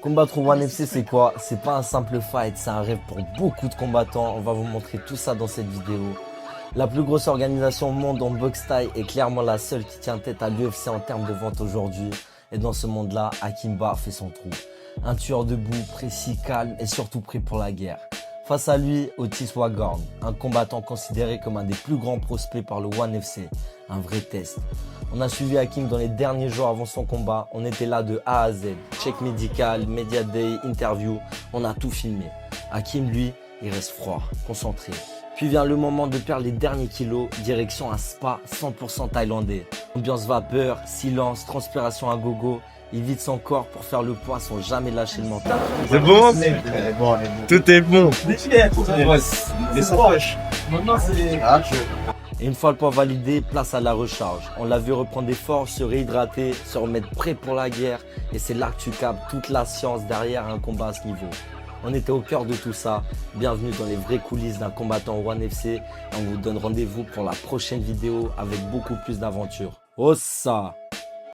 Combattre au One FC, c'est quoi? C'est pas un simple fight, c'est un rêve pour beaucoup de combattants. On va vous montrer tout ça dans cette vidéo. La plus grosse organisation au monde en boxe thaï est clairement la seule qui tient tête à l'UFC en termes de vente aujourd'hui. Et dans ce monde-là, Akimba fait son trou. Un tueur debout, précis, calme et surtout prêt pour la guerre. Face à lui, Otis Wagorn, un combattant considéré comme un des plus grands prospects par le One FC. Un vrai test. On a suivi Hakim dans les derniers jours avant son combat. On était là de A à Z. Check médical, media day, interview. On a tout filmé. Hakim, lui, il reste froid, concentré. Puis vient le moment de perdre les derniers kilos. Direction un spa 100% thaïlandais. Ambiance vapeur, silence, transpiration à gogo. Il vide son corps pour faire le poids sans jamais lâcher le mental. C'est bon? Tout est bon. Et une fois le poids validé, place à la recharge. On l'a vu reprendre des forces, se réhydrater, se remettre prêt pour la guerre. Et c'est là que tu captes toute la science derrière un combat à ce niveau. On était au cœur de tout ça. Bienvenue dans les vraies coulisses d'un combattant One FC. On vous donne rendez-vous pour la prochaine vidéo avec beaucoup plus d'aventures. Oh ça!